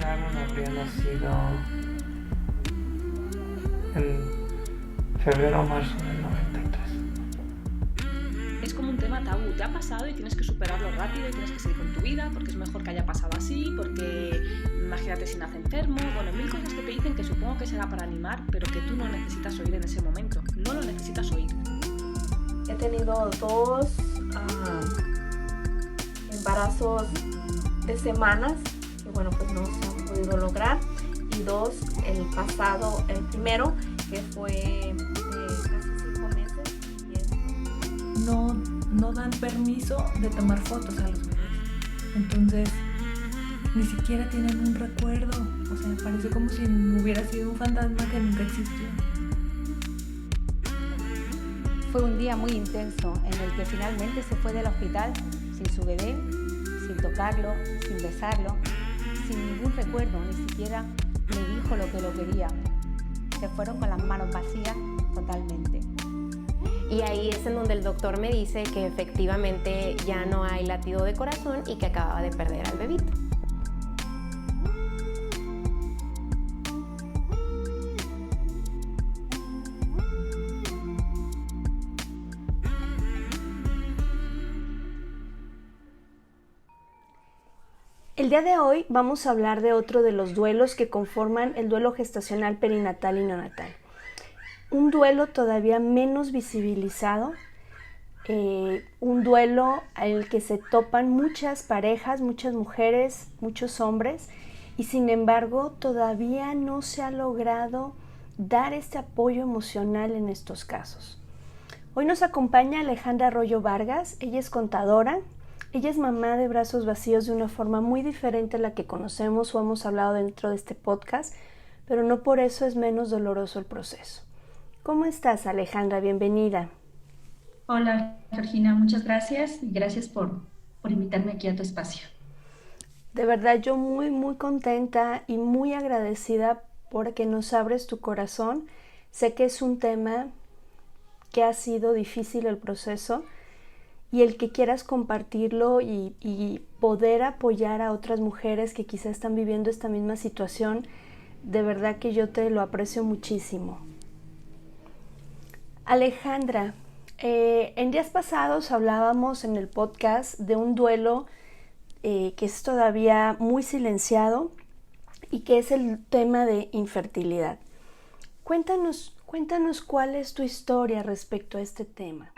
Sharon habría nacido en febrero o marzo del 93. Es como un tema tabú, te ha pasado y tienes que superarlo rápido y tienes que seguir con tu vida porque es mejor que haya pasado así, porque imagínate si nace enfermo, bueno, mil cosas que te dicen que supongo que será para animar, pero que tú no necesitas oír en ese momento, no lo necesitas oír. He tenido dos embarazos de semanas que bueno, pues no se han podido lograr, y dos, el primero que fue de casi 5 meses y no dan permiso de tomar fotos a los bebés. Entonces, ni siquiera tienen un recuerdo. O sea, parece como si hubiera sido un fantasma que nunca existió. Fue un día muy intenso en el que finalmente se fue del hospital sin su bebé, sin tocarlo, sin besarlo, sin ningún recuerdo, ni siquiera me dijo lo que lo quería. Se fueron con las manos vacías totalmente. Y ahí es en donde el doctor me dice que efectivamente ya no hay latido de corazón y que acababa de perder al bebito. El día de hoy vamos a hablar de otro de los duelos que conforman el duelo gestacional perinatal y neonatal. Un duelo todavía menos visibilizado, un duelo al que se topan muchas parejas, muchas mujeres, muchos hombres, y sin embargo todavía no se ha logrado dar este apoyo emocional en estos casos. Hoy nos acompaña Alejandra Arroyo Vargas. Ella es contadora. Ella es mamá de brazos vacíos de una forma muy diferente a la que conocemos o hemos hablado dentro de este podcast, pero no por eso es menos doloroso el proceso. ¿Cómo estás, Alejandra? Bienvenida. Hola, Georgina, muchas gracias y gracias por invitarme aquí a tu espacio. De verdad, yo muy contenta y muy agradecida porque nos abres tu corazón. Sé que es un tema que ha sido difícil el proceso, y el que quieras compartirlo y poder apoyar a otras mujeres que quizás están viviendo esta misma situación, de verdad que yo te lo aprecio muchísimo. Alejandra, en días pasados hablábamos en el podcast de un duelo que es todavía muy silenciado y que es el tema de infertilidad. Cuéntanos cuál es tu historia respecto a este tema.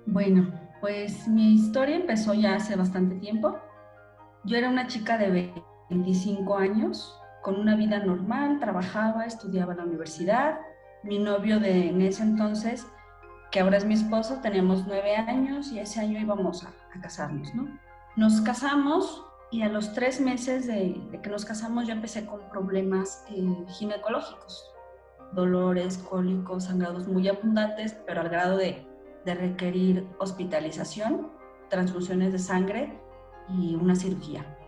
Bueno, pues mi historia empezó ya hace bastante tiempo. Yo era una chica de 25 años, con una vida normal, trabajaba, estudiaba en la universidad. Mi novio en ese entonces, que ahora es mi esposo, teníamos 9 años y ese año íbamos a casarnos, ¿no? Nos casamos y a los 3 meses de que nos casamos yo empecé con problemas ginecológicos, dolores, cólicos, sangrados muy abundantes, pero al grado de requerir hospitalización, transfusiones de sangre y una cirugía.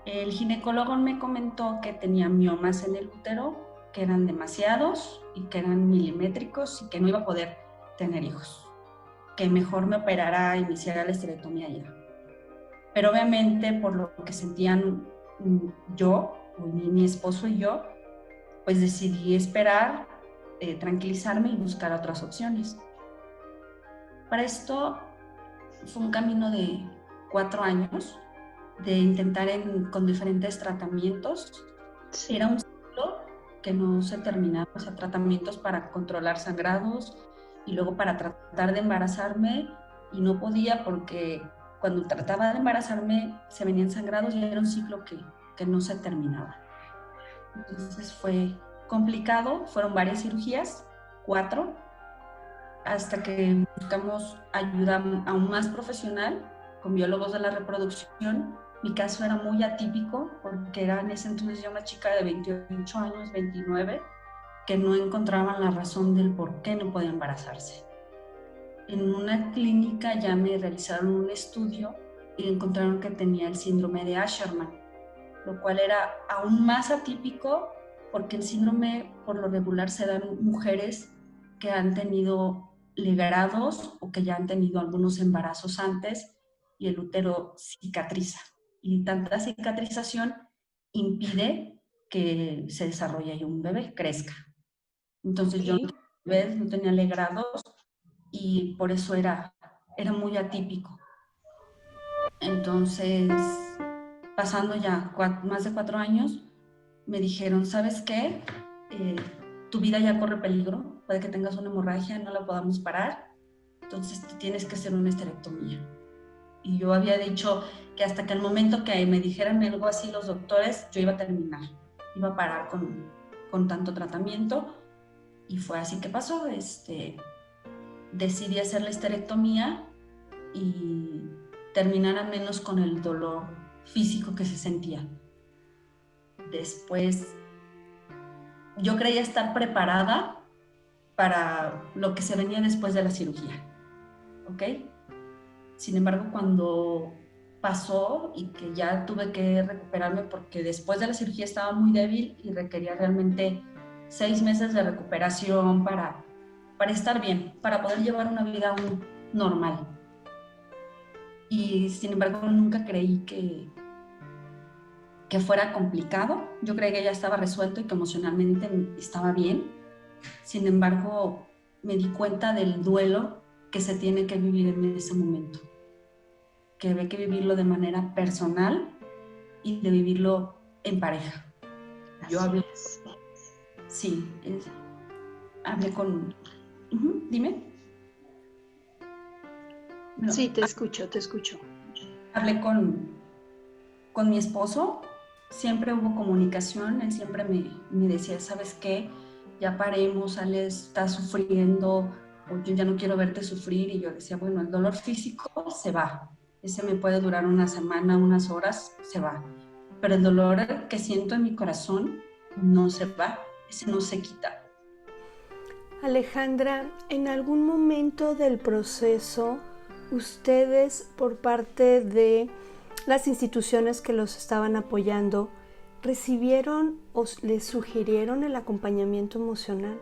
El ginecólogo me comentó que tenía miomas en el útero, que eran demasiados y que eran milimétricos y que no iba a poder tener hijos, que mejor me operara y me hiciera la esterectomía ya. Pero obviamente por lo que sentían yo, mi esposo y yo, pues decidí esperar, tranquilizarme y buscar otras opciones. Para esto fue un camino de 4 años de intentar con diferentes tratamientos. Era un ciclo que no se terminaba, o sea, tratamientos para controlar sangrados y luego para tratar de embarazarme, y no podía porque cuando trataba de embarazarme se venían sangrados y era un ciclo que no se terminaba. Entonces fue complicado, fueron varias cirugías, 4, hasta que buscamos ayuda aún más profesional con biólogos de la reproducción. Mi caso era muy atípico porque era en ese entonces ya una chica de 28 años, 29, que no encontraban la razón del por qué no podía embarazarse. en una clínica ya me realizaron un estudio y encontraron que tenía el síndrome de Asherman, lo cual era aún más atípico porque el síndrome por lo regular se da en mujeres que han tenido legrados o que ya han tenido algunos embarazos antes y el útero cicatriza. Y tanta cicatrización impide que se desarrolle ahí un bebé, crezca. Entonces yo no tenía legrados y por eso era muy atípico. Entonces, pasando ya más de 4 años, me dijeron, ¿sabes qué? Tu vida ya corre peligro, puede que tengas una hemorragia, no la podamos parar, entonces tienes que hacer una esterectomía. Y yo había dicho que hasta que el momento que me dijeran algo así los doctores, yo iba a terminar, iba a parar con tanto tratamiento. Y fue así que pasó. Decidí hacer la esterectomía y terminar al menos con el dolor físico que se sentía. Después, yo creía estar preparada para lo que se venía después de la cirugía, ¿ok? Sin embargo, cuando pasó y que ya tuve que recuperarme porque después de la cirugía estaba muy débil y requería realmente 6 meses de recuperación para estar bien, para poder llevar una vida aún normal. Y sin embargo, nunca creí que fuera complicado. Yo creí que ya estaba resuelto y que emocionalmente estaba bien. Sin embargo, me di cuenta del duelo que se tiene que vivir en ese momento. Que hay que vivirlo de manera personal y de vivirlo en pareja. Yo hablé... Sí, hablé con... dime. No. Sí, te escucho. Hablé con mi esposo, siempre hubo comunicación, él siempre me decía, ¿sabes qué? Ya paremos, Ale está sufriendo, o yo ya no quiero verte sufrir, y yo decía, bueno, el dolor físico se va, ese me puede durar una semana, unas horas, se va, pero el dolor que siento en mi corazón no se va, ese no se quita. Alejandra, ¿en algún momento del proceso ustedes, por parte de las instituciones que los estaban apoyando, recibieron o les sugirieron el acompañamiento emocional?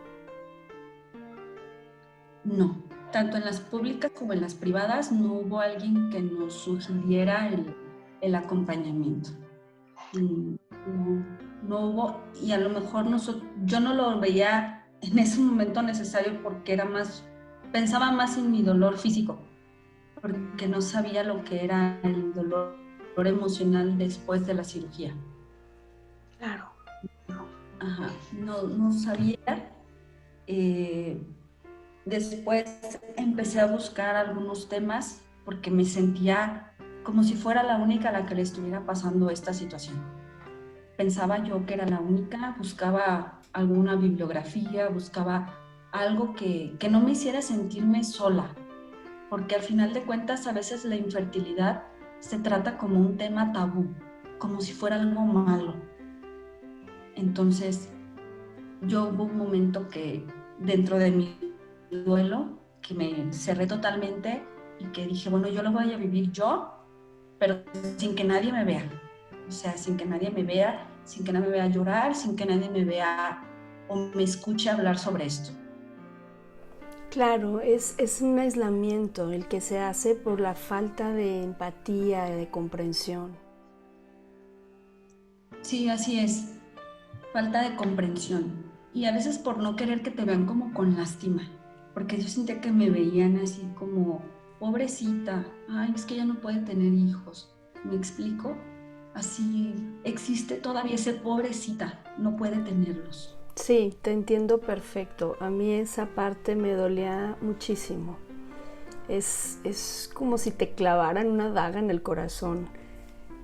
No, tanto en las públicas como en las privadas no hubo alguien que nos sugiriera el acompañamiento. No hubo, y a lo mejor yo no lo veía en ese momento necesario porque pensaba más en mi dolor físico, porque no sabía lo que era el dolor emocional después de la cirugía. Claro. Ajá, no sabía. Después empecé a buscar algunos temas porque me sentía como si fuera la única a la que le estuviera pasando esta situación. Pensaba yo que era la única, buscaba alguna bibliografía, buscaba algo que no me hiciera sentirme sola, porque al final de cuentas a veces la infertilidad se trata como un tema tabú, como si fuera algo malo. Entonces, hubo un momento que dentro de mi duelo, que me cerré totalmente y que dije, bueno, yo lo voy a vivir yo, pero sin que nadie me vea. O sea, sin que nadie me vea, sin que nadie me vea llorar, sin que nadie me vea o me escuche hablar sobre esto. Claro, es un aislamiento el que se hace por la falta de empatía, de comprensión. Sí, así es. Falta de comprensión. Y a veces por no querer que te vean como con lástima. Porque yo sentía que me veían así como, pobrecita, ay, es que ella no puede tener hijos. ¿Me explico? Así existe todavía ese pobrecita, no puede tenerlos. Sí, te entiendo perfecto. A mí esa parte me dolía muchísimo. Es como si te clavaran una daga en el corazón.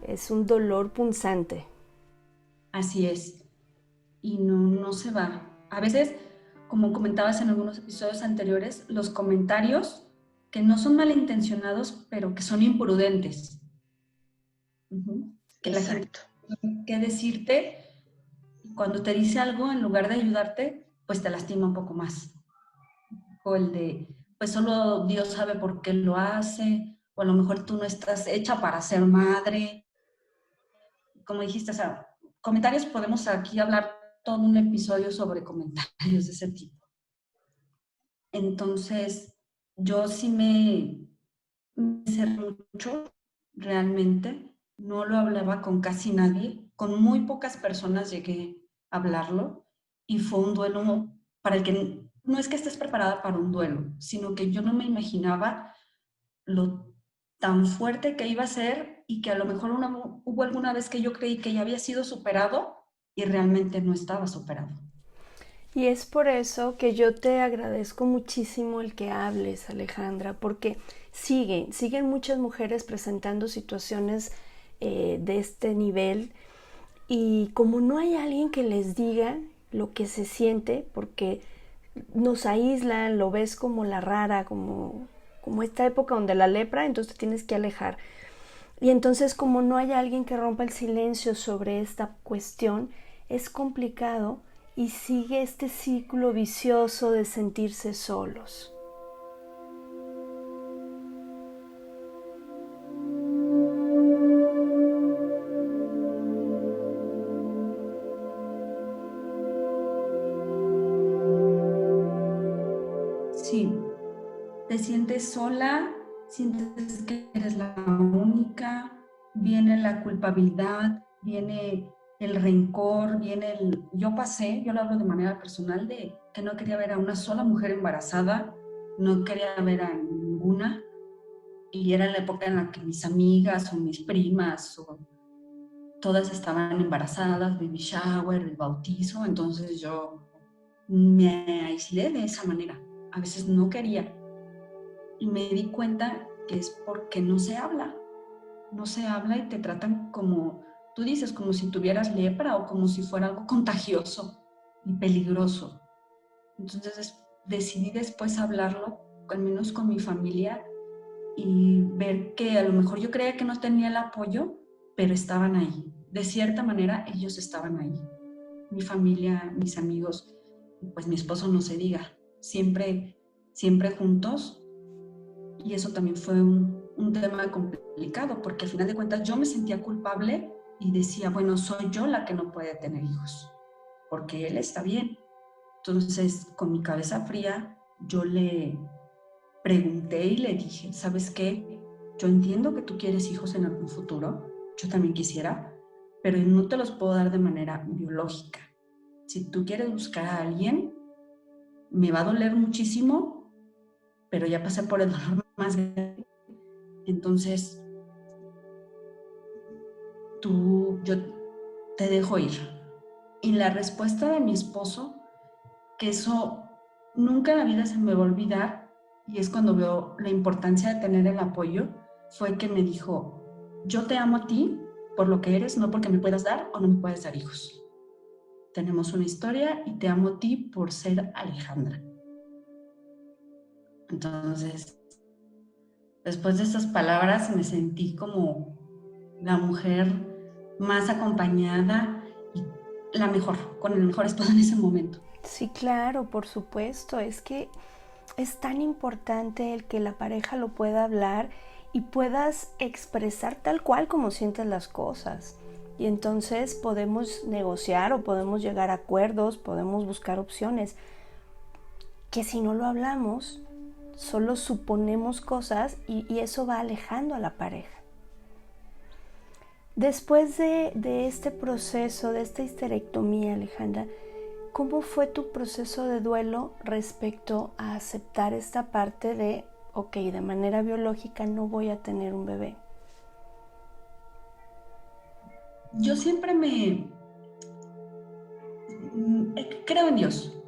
Es un dolor punzante. Así es. Y no se va. A veces, como comentabas en algunos episodios anteriores, los comentarios que no son malintencionados, pero que son imprudentes. Que la gente tiene que decirte, cuando te dice algo, en lugar de ayudarte, pues te lastima un poco más. O el de, pues solo Dios sabe por qué lo hace, o a lo mejor tú no estás hecha para ser madre. Como dijiste, o sea, comentarios, podemos aquí hablar todo un episodio sobre comentarios de ese tipo. Entonces, yo sí me cerré mucho, realmente. No lo hablaba con casi nadie. Con muy pocas personas llegué a hablarlo. Y fue un duelo para el que no es que estés preparada para un duelo, sino que yo no me imaginaba lo tan fuerte que iba a ser y que a lo mejor hubo alguna vez que yo creí que ya había sido superado y realmente no estaba superado. Y es por eso que yo te agradezco muchísimo el que hables, Alejandra, porque siguen muchas mujeres presentando situaciones de este nivel, y como no hay alguien que les diga lo que se siente, porque nos aíslan, lo ves como la rara, como esta época donde la lepra, entonces te tienes que alejar. Y entonces, como no hay alguien que rompa el silencio sobre esta cuestión, es complicado y sigue este ciclo vicioso de sentirse solos. Sí, te sientes sola, sientes que eres la única, viene la culpabilidad, viene el rencor, yo lo hablo de manera personal, de que no quería ver a una sola mujer embarazada, no quería ver a ninguna, y era la época en la que mis amigas o mis primas todas estaban embarazadas, baby shower, el bautizo, entonces yo me aislé de esa manera. A veces no quería. Y me di cuenta que es porque no se habla y te tratan como, tú dices, como si tuvieras lepra o como si fuera algo contagioso y peligroso. Entonces decidí después hablarlo, al menos con mi familia, y ver que a lo mejor yo creía que no tenía el apoyo, pero estaban ahí. De cierta manera ellos estaban ahí. Mi familia, mis amigos, pues mi esposo no se diga, siempre juntos. Y eso también fue un tema complicado, porque al final de cuentas yo me sentía culpable y decía, bueno, soy yo la que no puede tener hijos, porque él está bien. Entonces, con mi cabeza fría, yo le pregunté y le dije, ¿sabes qué? Yo entiendo que tú quieres hijos en algún futuro, yo también quisiera, pero no te los puedo dar de manera biológica. Si tú quieres buscar a alguien, me va a doler muchísimo, pero ya pasé por el dolor más grande. Entonces, yo te dejo ir. Y la respuesta de mi esposo, que eso nunca en la vida se me va a olvidar, y es cuando veo la importancia de tener el apoyo, fue que me dijo, yo te amo a ti por lo que eres, no porque me puedas dar o no me puedas dar hijos. Tenemos una historia y te amo a ti por ser Alejandra. Entonces, después de estas palabras me sentí como la mujer más acompañada y la mejor, con el mejor esposo en ese momento. Sí, claro, por supuesto. Es que es tan importante el que la pareja lo pueda hablar y puedas expresar tal cual como sientes las cosas. Y entonces podemos negociar o podemos llegar a acuerdos, podemos buscar opciones. Que si no lo hablamos, solo suponemos cosas y eso va alejando a la pareja. Después de este proceso, de esta histerectomía, Alejandra, ¿cómo fue tu proceso de duelo respecto a aceptar esta parte de, ok, de manera biológica no voy a tener un bebé? Yo siempre creo en Dios.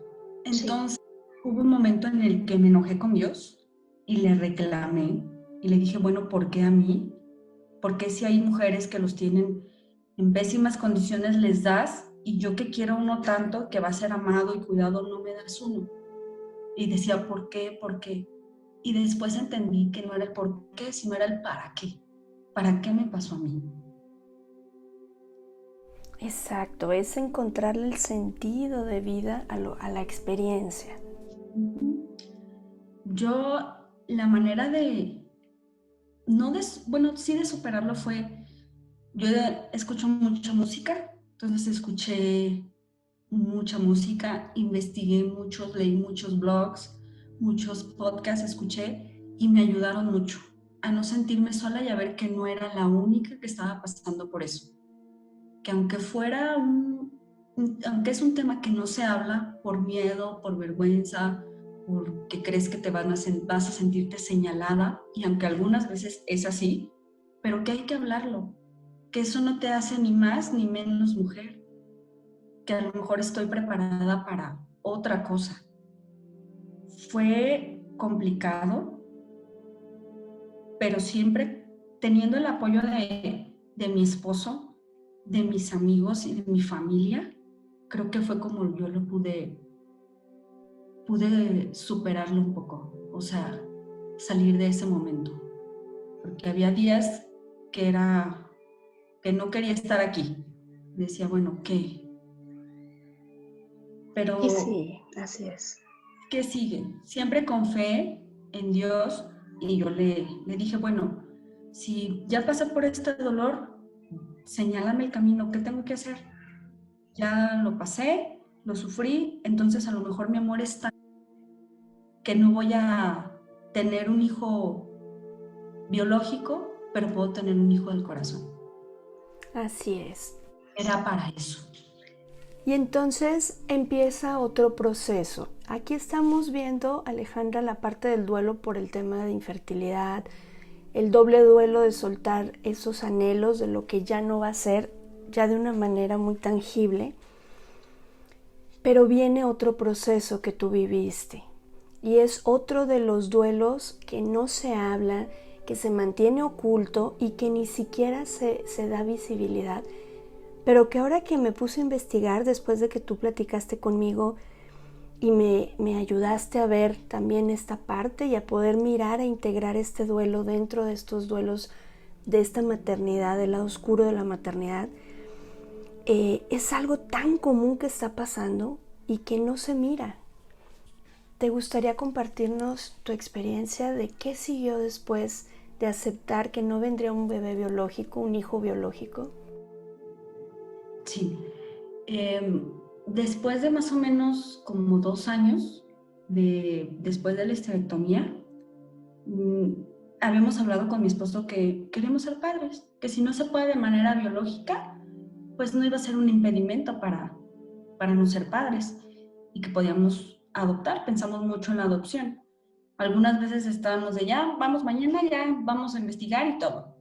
Entonces hubo un momento en el que me enojé con Dios y le reclamé y le dije, bueno, ¿por qué a mí? ¿Por qué si hay mujeres que los tienen en pésimas condiciones les das y yo que quiero uno tanto, que va a ser amado y cuidado, no me das uno? Y decía, ¿por qué? ¿Por qué? Y después entendí que no era el por qué, sino era el para qué. ¿Para qué me pasó a mí? Exacto, es encontrarle el sentido de vida a la experiencia. Yo, la manera no de, bueno, sí de superarlo fue, yo escucho mucha música, entonces escuché mucha música, investigué mucho, leí muchos blogs, muchos podcasts escuché y me ayudaron mucho a no sentirme sola y a ver que no era la única que estaba pasando por eso. Que aunque fuera aunque es un tema que no se habla por miedo, por vergüenza, porque crees que vas a sentirte señalada, y aunque algunas veces es así, pero que hay que hablarlo, que eso no te hace ni más ni menos mujer, que a lo mejor estoy preparada para otra cosa. Fue complicado, pero siempre teniendo el apoyo de mi esposo, de mis amigos y de mi familia, creo que fue como yo lo pude superarlo un poco, o sea, salir de ese momento. Porque había días que no quería estar aquí. Decía, bueno, ¿qué? Pero Y sí, así es. ¿qué sigue? Siempre con fe en Dios, y yo le dije, bueno, si ya pasé por este dolor, señálame el camino, ¿qué tengo que hacer? Ya lo pasé, lo sufrí, entonces a lo mejor mi amor es tan que no voy a tener un hijo biológico, pero puedo tener un hijo del corazón. Así es. Era para eso. Y entonces empieza otro proceso. Aquí estamos viendo, Alejandra, la parte del duelo por el tema de infertilidad, el doble duelo de soltar esos anhelos de lo que ya no va a ser, ya de una manera muy tangible. Pero viene otro proceso que tú viviste, y es otro de los duelos que no se habla, que se mantiene oculto y que ni siquiera se da visibilidad, pero que ahora que me puse a investigar después de que tú platicaste conmigo y me ayudaste a ver también esta parte y a poder mirar, a integrar este duelo dentro de estos duelos de esta maternidad, del lado oscuro de la maternidad, es algo tan común que está pasando y que no se mira. ¿Te gustaría compartirnos tu experiencia de qué siguió después de aceptar que no vendría un bebé biológico, un hijo biológico? Sí. Después de más o menos como 2 años después de la histerectomía, habíamos hablado con mi esposo que queremos ser padres, que si no se puede de manera biológica, pues no iba a ser un impedimento para no ser padres, y que podíamos adoptar. Pensamos mucho en la adopción. Algunas veces estábamos de ya, vamos mañana, ya vamos a investigar y todo.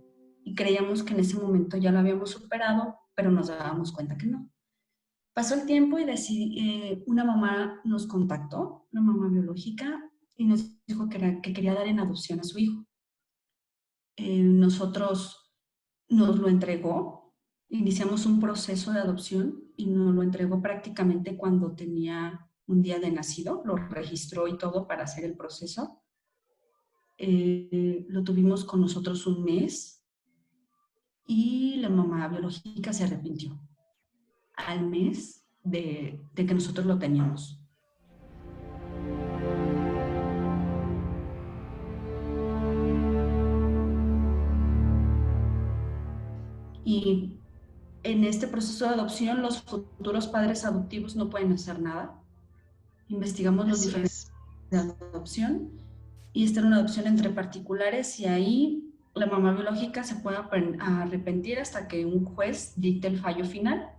Y creíamos que en ese momento ya lo habíamos superado, pero nos dábamos cuenta que no. Pasó el tiempo y una mamá nos contactó, una mamá biológica, y nos dijo que quería dar en adopción a su hijo. Nosotros nos lo entregó, iniciamos un proceso de adopción y nos lo entregó prácticamente cuando tenía un día de nacido, lo registró y todo para hacer el proceso. Lo tuvimos con nosotros un mes y la mamá biológica se arrepintió al mes de que nosotros lo teníamos. Y en este proceso de adopción, los futuros padres adoptivos no pueden hacer nada. Investigamos los diferentes de adopción, y esta era una adopción entre particulares, y ahí la mamá biológica se puede arrepentir hasta que un juez dicte el fallo final.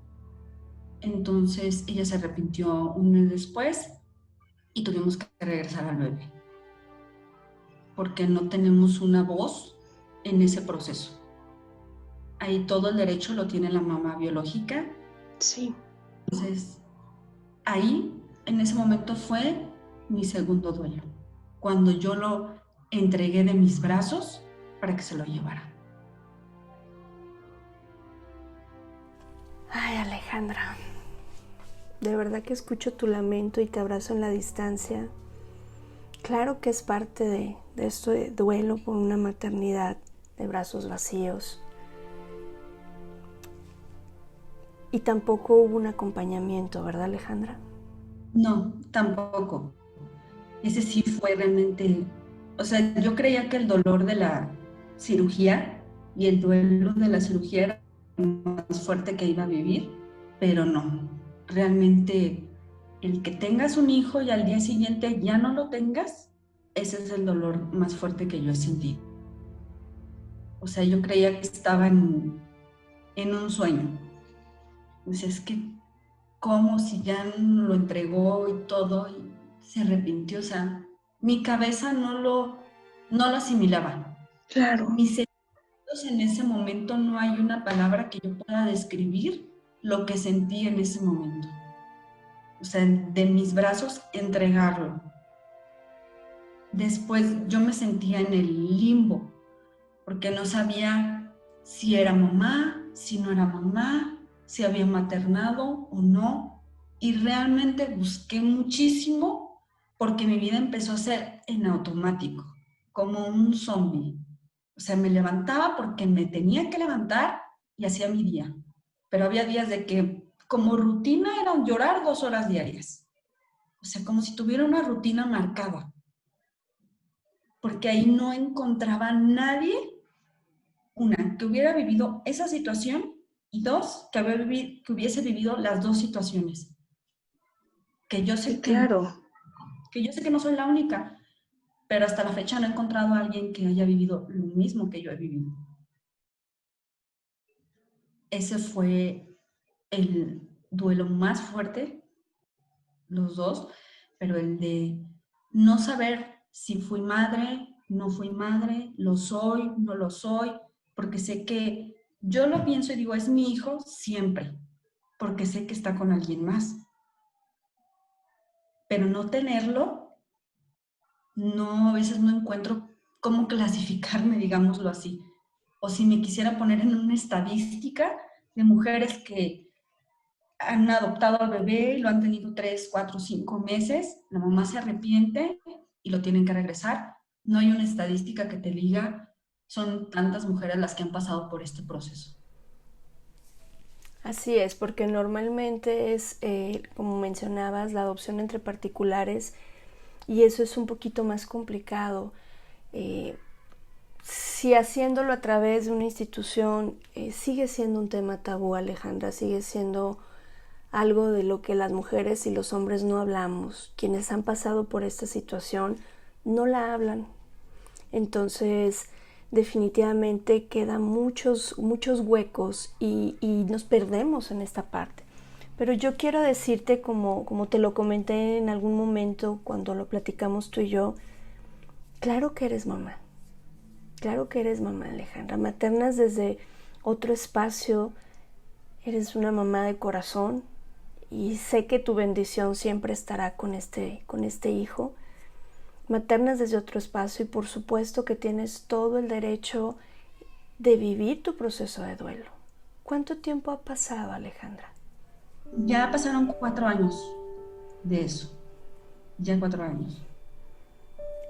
Entonces ella se arrepintió un mes después y tuvimos que regresar al bebé porque no tenemos una voz en ese proceso. Ahí todo el derecho lo tiene la mamá biológica. Sí. Entonces, ahí, en ese momento fue mi segundo duelo, cuando yo lo entregué de mis brazos para que se lo llevara. Ay, Alejandra, de verdad que escucho tu lamento y te abrazo en la distancia. Claro que es parte de esto de duelo por una maternidad de brazos vacíos. Y tampoco hubo un acompañamiento, ¿verdad, Alejandra? No, tampoco. ese sí fue realmente, o sea, yo creía que el dolor de la cirugía y el duelo de la cirugía era más fuerte que iba a vivir, pero no, realmente el que tengas un hijo y al día siguiente ya no lo tengas, ese es el dolor más fuerte que yo he sentido. O sea, yo creía que estaba en un sueño. O sea, es que como si ya lo entregó y todo y se arrepintió, o sea, mi cabeza no lo asimilaba. Claro. Mis sentidos en ese momento no hay una palabra que yo pueda describir lo que sentí en ese momento. O sea, de mis brazos entregarlo. Después yo me sentía en el limbo, porque no sabía si era mamá, si no era mamá, si había maternado o no. Y realmente busqué muchísimo porque mi vida empezó a ser en automático, como un zombie. O sea, me levantaba porque me tenía que levantar y hacía mi día. Pero había días de que como rutina era llorar 2 horas diarias. O sea, como si tuviera una rutina marcada. Porque ahí no encontraba a nadie, una, que hubiera vivido esa situación y dos, que hubiese vivido las dos situaciones. Que yo sé Claro. que yo sé que no soy la única, pero hasta la fecha no he encontrado a alguien que haya vivido lo mismo que yo he vivido. Ese fue el duelo más fuerte, los dos, pero el de no saber si fui madre, no fui madre, lo soy, no lo soy, porque sé que yo lo pienso y digo, es mi hijo siempre, porque sé que está con alguien más. Pero no tenerlo, no, a veces no encuentro cómo clasificarme, digámoslo así. O si me quisiera poner en una estadística de mujeres que han adoptado al bebé y lo han tenido 3, 4, 5 meses, la mamá se arrepiente y lo tienen que regresar. No hay una estadística que te diga, son tantas mujeres las que han pasado por este proceso. Así es, porque normalmente es, como mencionabas, la adopción entre particulares y eso es un poquito más complicado. Si haciéndolo a través de una institución sigue siendo un tema tabú, Alejandra, sigue siendo algo de lo que las mujeres y los hombres no hablamos. Quienes han pasado por esta situación no la hablan. Entonces, definitivamente quedan muchos huecos y nos perdemos en esta parte. Pero yo quiero decirte, como te lo comenté en algún momento cuando lo platicamos tú y yo, claro que eres mamá. Claro que eres mamá, Alejandra. Maternas desde otro espacio. Eres una mamá de corazón y sé que tu bendición siempre estará con este hijo. Maternas desde otro espacio y por supuesto que tienes todo el derecho de vivir tu proceso de duelo. ¿Cuánto tiempo ha pasado, Alejandra? Ya pasaron 4 años de eso. Ya 4 años.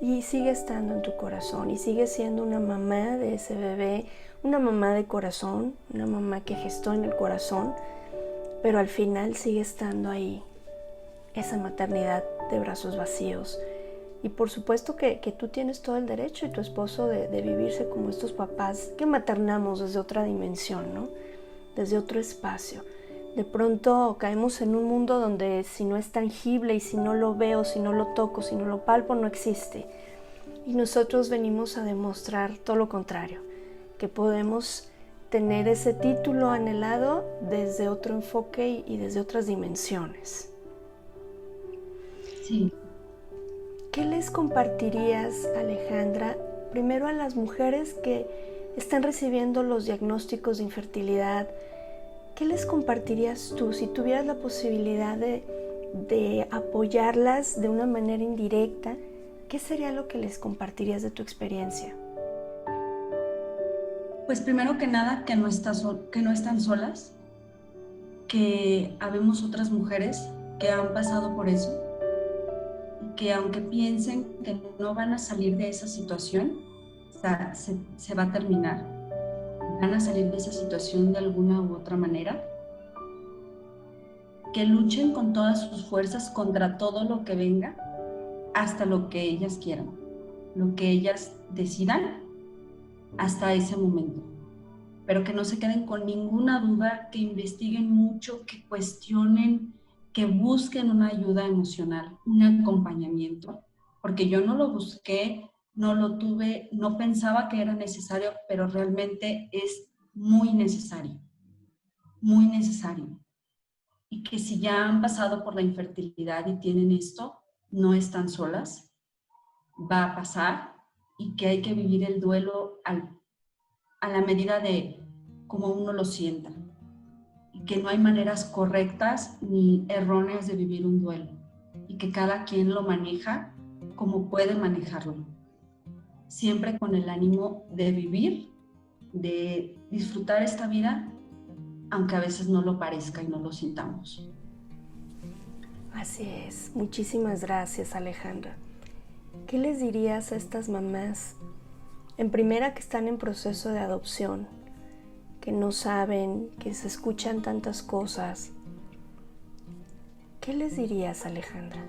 Y sigue estando en tu corazón y sigue siendo una mamá de ese bebé, una mamá de corazón, una mamá que gestó en el corazón, pero al final sigue estando ahí esa maternidad de brazos vacíos. Y por supuesto que tú tienes todo el derecho y tu esposo de vivirse como estos papás que maternamos desde otra dimensión, ¿no? Desde otro espacio. De pronto caemos en un mundo donde si no es tangible y si no lo veo, si no lo toco, si no lo palpo, no existe. Y nosotros venimos a demostrar todo lo contrario, que podemos tener ese título anhelado desde otro enfoque y desde otras dimensiones. Sí. ¿Qué les compartirías, Alejandra, primero a las mujeres que están recibiendo los diagnósticos de infertilidad? ¿Qué les compartirías tú si tuvieras la posibilidad de apoyarlas de una manera indirecta? ¿Qué sería lo que les compartirías de tu experiencia? Pues primero que nada, que no están solas, que habemos otras mujeres que han pasado por eso y que aunque piensen que no van a salir de esa situación, se va a terminar. Van a salir de esa situación de alguna u otra manera. Que luchen con todas sus fuerzas contra todo lo que venga hasta lo que ellas quieran, lo que ellas decidan hasta ese momento. Pero que no se queden con ninguna duda, que investiguen mucho, que cuestionen, que busquen una ayuda emocional, un acompañamiento, porque yo no lo busqué, no lo tuve, no pensaba que era necesario, pero realmente es muy necesario, muy necesario. Y que si ya han pasado por la infertilidad y tienen esto, no están solas, va a pasar, y que hay que vivir el duelo a la medida de cómo uno lo sienta, y que no hay maneras correctas ni erróneas de vivir un duelo, y que cada quien lo maneja como puede manejarlo, siempre con el ánimo de vivir, de disfrutar esta vida, aunque a veces no lo parezca y no lo sintamos. Así es. Muchísimas gracias, Alejandra. ¿Qué les dirías a estas mamás, en primera, que están en proceso de adopción, que no saben, que se escuchan tantas cosas? ¿Qué les dirías, Alejandra?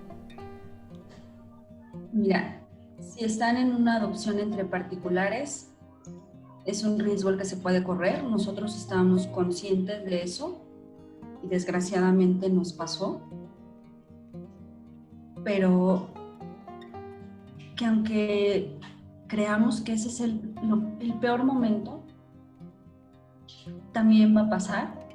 Mira, si están en una adopción entre particulares, es un riesgo el que se puede correr. Nosotros estábamos conscientes de eso y desgraciadamente nos pasó. Pero que aunque creamos que ese es el peor momento, también va a pasar.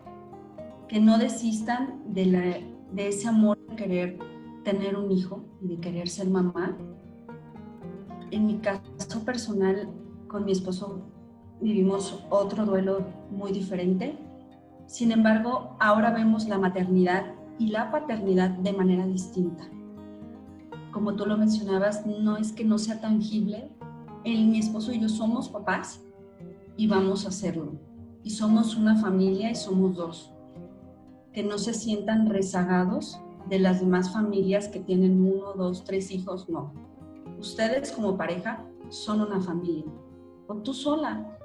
Que no desistan de ese amor de querer tener un hijo y de querer ser mamá. En mi caso personal, con mi esposo vivimos otro duelo muy diferente. Sin embargo, ahora vemos la maternidad y la paternidad de manera distinta. Como tú lo mencionabas, no es que no sea tangible. Mi esposo y yo somos papás y vamos a hacerlo. Y somos una familia y somos dos. Que no se sientan rezagados de las demás familias que tienen 1, 2, 3 hijos, no. Ustedes como pareja son una familia. O tú sola.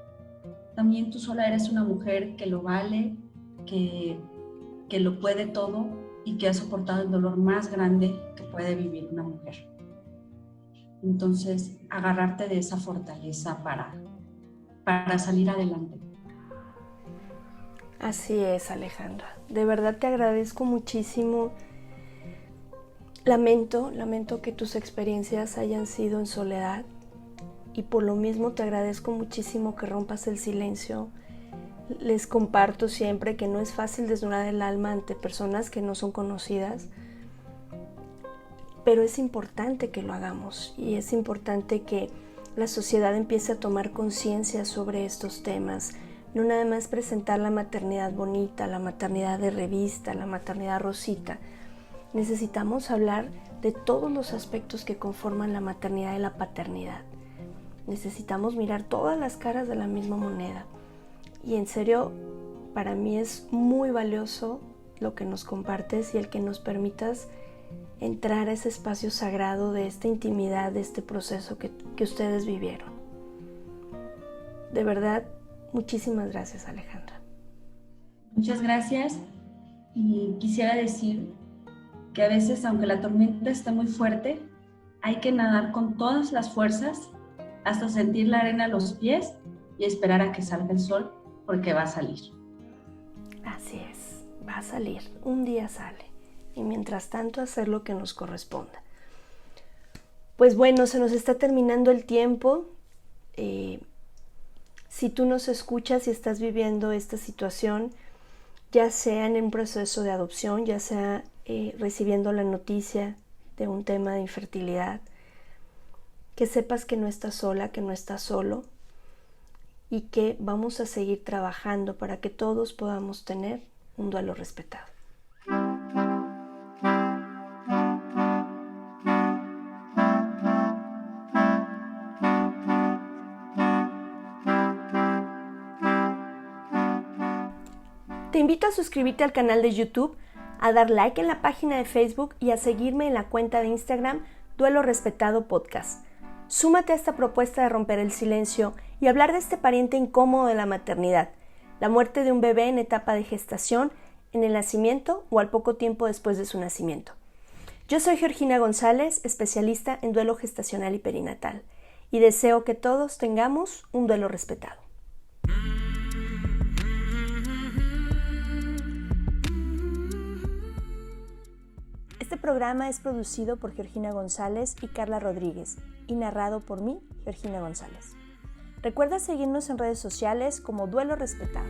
También tú sola eres una mujer que lo vale, que lo puede todo y que ha soportado el dolor más grande que puede vivir una mujer. Entonces, agarrarte de esa fortaleza para salir adelante. Así es, Alejandra. De verdad te agradezco muchísimo. Lamento que tus experiencias hayan sido en soledad, y por lo mismo te agradezco muchísimo que rompas el silencio. Les comparto siempre que no es fácil desnudar el alma ante personas que no son conocidas, pero es importante que lo hagamos, y es importante que la sociedad empiece a tomar conciencia sobre estos temas. No nada más presentar la maternidad bonita, la maternidad de revista, la maternidad rosita. Necesitamos hablar de todos los aspectos que conforman la maternidad y la paternidad. Necesitamos mirar todas las caras de la misma moneda. Y en serio, para mí es muy valioso lo que nos compartes y el que nos permitas entrar a ese espacio sagrado de esta intimidad, de este proceso que ustedes vivieron. De verdad, muchísimas gracias, Alejandra. Muchas gracias. Y quisiera decir que a veces, aunque la tormenta esté muy fuerte, hay que nadar con todas las fuerzas hasta sentir la arena a los pies y esperar a que salga el sol, porque va a salir. Así es, va a salir, un día sale, y mientras tanto hacer lo que nos corresponda. Pues bueno, se nos está terminando el tiempo. Si tú nos escuchas y estás viviendo esta situación, ya sea en un proceso de adopción, ya sea recibiendo la noticia de un tema de infertilidad, que sepas que no estás sola, que no estás solo, y que vamos a seguir trabajando para que todos podamos tener un duelo respetado. Te invito a suscribirte al canal de YouTube, a dar like en la página de Facebook y a seguirme en la cuenta de Instagram Duelo Respetado Podcast. Súmate a esta propuesta de romper el silencio y hablar de este pariente incómodo de la maternidad, la muerte de un bebé en etapa de gestación, en el nacimiento o al poco tiempo después de su nacimiento. Yo soy Georgina González, especialista en duelo gestacional y perinatal, y deseo que todos tengamos un duelo respetado. Este programa es producido por Georgina González y Carla Rodríguez y narrado por mí, Georgina González. Recuerda seguirnos en redes sociales como Duelo Respetado.